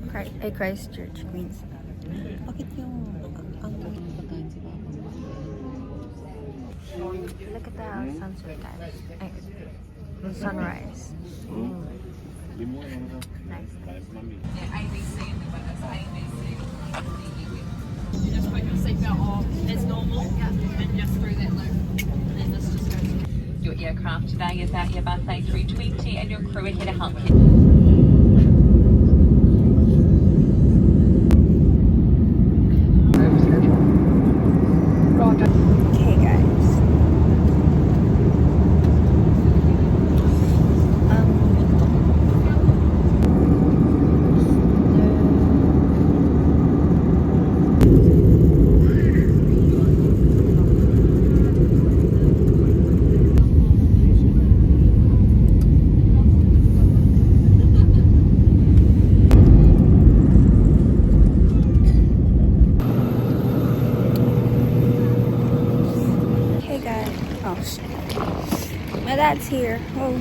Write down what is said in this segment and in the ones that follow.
Christchurch, Queens. Bakit yung ang look at the sunset guys. Ay, sunrise. Nice. You just put your seatbelt on as normal, and just through that loop. And then this just goes. Your aircraft today is at Airbus A320 and your crew are here to help you. Okay guys. Hey guys. Oh shit. My dad's here. Oh.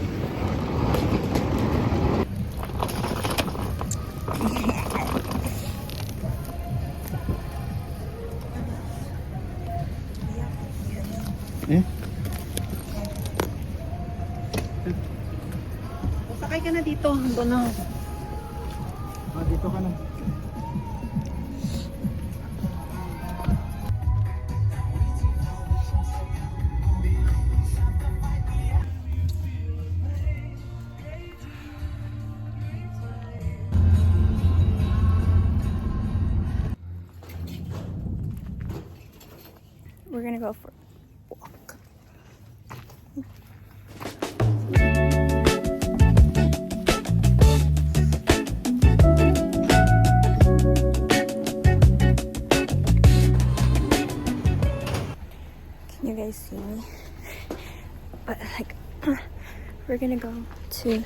Eh? Sakay ka na dito. Doon na. Dito ka na. We're gonna go for a walk. Can you guys see me? But like, we're gonna go to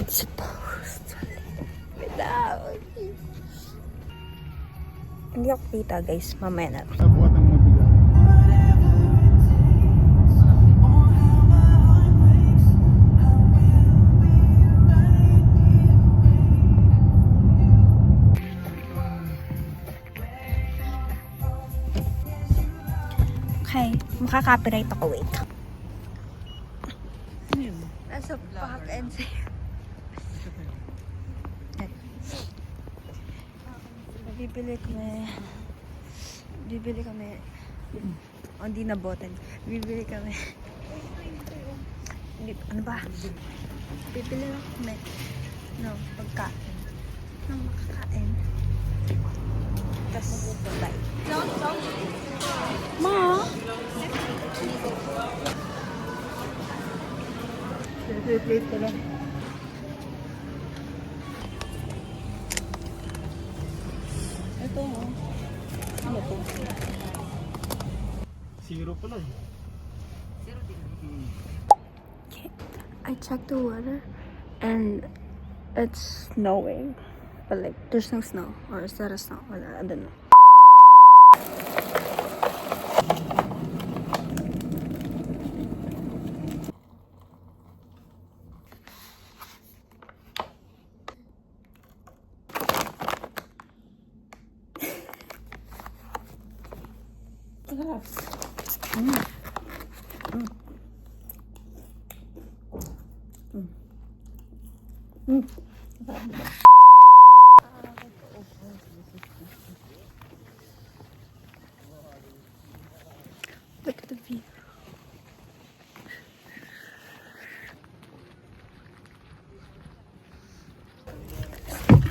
supposedly without. Hindi ako kita guys, mamaya na. Sa buhat ng mabigat. Okay, makaka-copyright ako, wait. Nasa back and bibili kami oh, hindi na botan. Bibili kami ano ba? Bibili lang kami no, pagkain ng makakain tapos bye. Ma? Plate ka lang. Ito mo. Ano to? Zero pala eh. Okay. I checked the weather and it's snowing. But like, there's no snow. Or is that a snow? I don't know. Look at the view.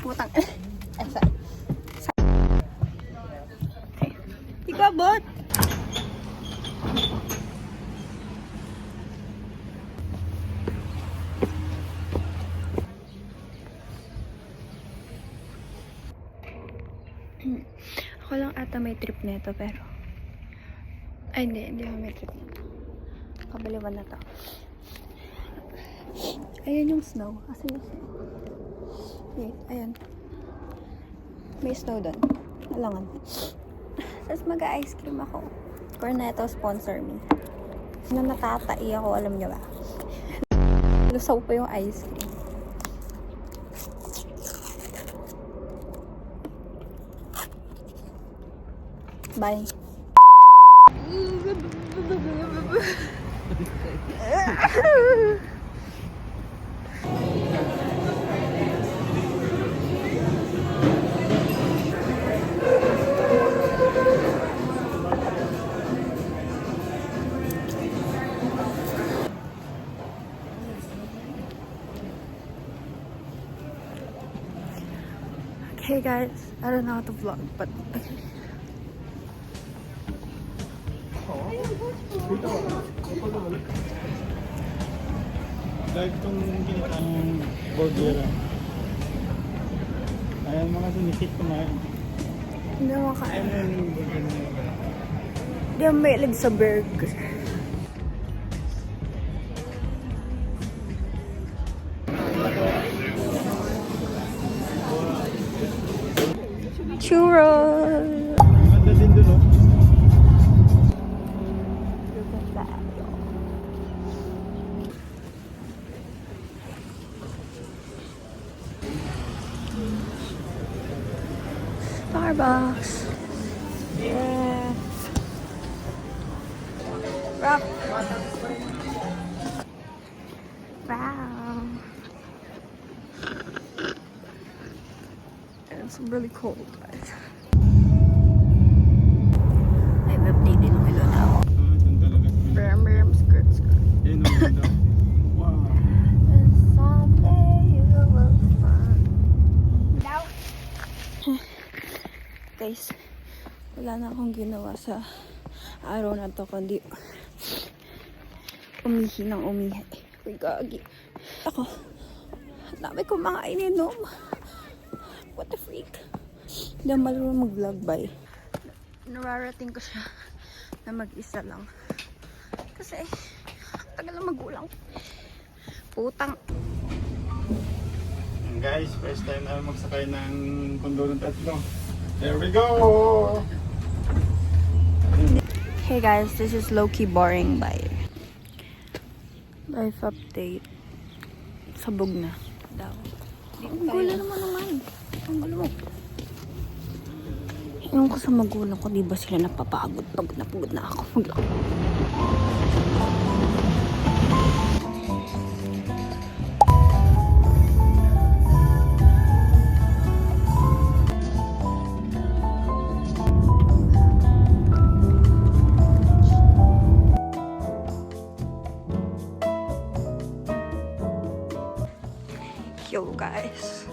Putang. Ay, sorry. Okay. Ikaw, bot. Ako lang ata may trip nito pero ay hindi ako may trip nito. Kabaliwan na to. Ayan yung snow. Asan yung snow? Wait, ayan. May snow doon. Alangan. Tapos mag-ice cream ako. Cornetto sponsor me. Na natatai ako, alam niyo ba? Lusaw pa yung ice cream. Bye. Hey guys, I don't know how to vlog, but okay. Live itong kinitang burger. Ayan mga sinisip ko na. Hindi ako kain. Ayan yung burger na yun. Hindi ako mahilig sa burger. Churros! Ganda din dun, oh. Starbucks. Yeah. Rock. Wow. It's really cold, guys. I'm updating ng ilo na ako. Dun talaga. Bram, skirt. Ayun, oh, ganda. Wow. And someday you will find. Guys, wala na akong ginawa sa araw na to kundi umihi ng umihi. Uy, gagi. Ako, ang dami ko mga ininom. What the freak? Hindi ako marunong mag-vlog by. Nararating ko siya na mag-isa lang. Kasi, tagal lang magulang. Putang. Guys, first time na magsakay ng kondo ng tatlo. There we go! Hey guys, this is low-key boring by life update. Sabog na daw. Ang gulo naman. Ang gulo mo. Ewan ko sa magulang ko, di ba sila napapagod pag napagod na ako maglaro. Yo guys.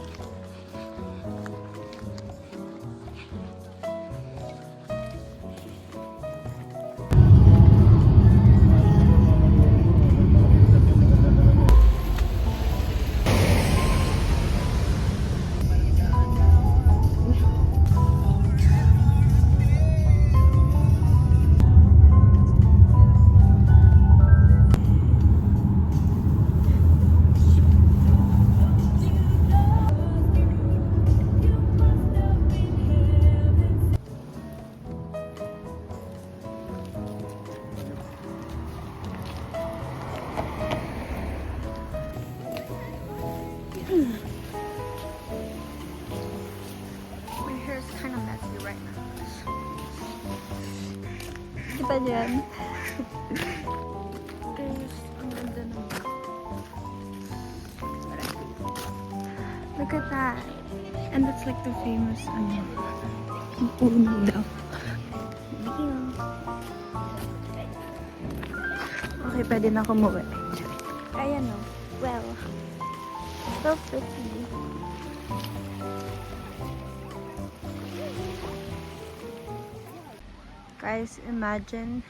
My hair is kind of messy right now. Kita dyan. Guys, ang ganda naman. Look at that. And that's like the famous, yung puno daw. Okay, pwede na ako umuwi. Ayan o. Well, so pretty. Guys, imagine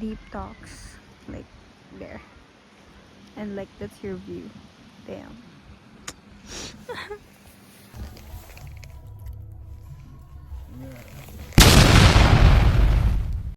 deep talks like there. And like that's your view. Damn.